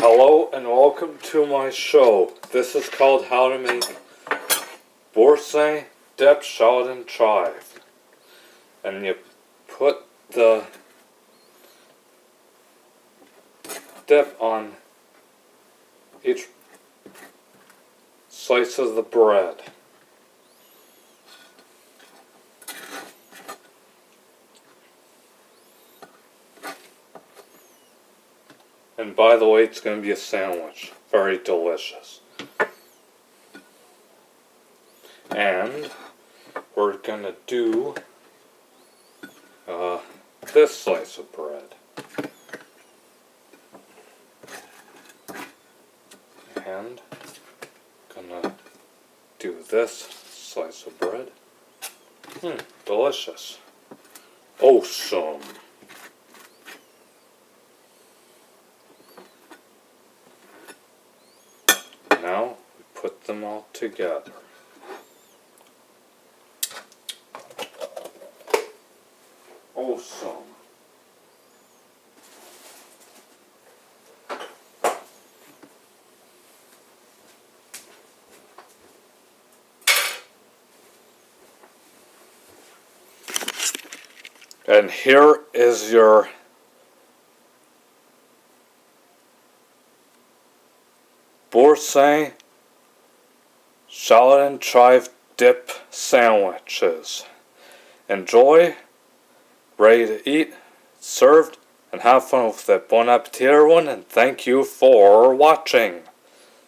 Hello and welcome to my show. This is called How to Make Boursin Shallot Chive. And you put the dip on each slice of the bread. And by the way, it's going to be a sandwich. Very delicious. And we're going to do this slice of bread. And gonna do this slice of bread. Delicious. Awesome. Now we put them all together. Awesome. And here is your Boursin Shallot Chive Dip sandwiches. Enjoy, ready to eat, served, and have fun with it. Bon appetit everyone, and thank you for watching.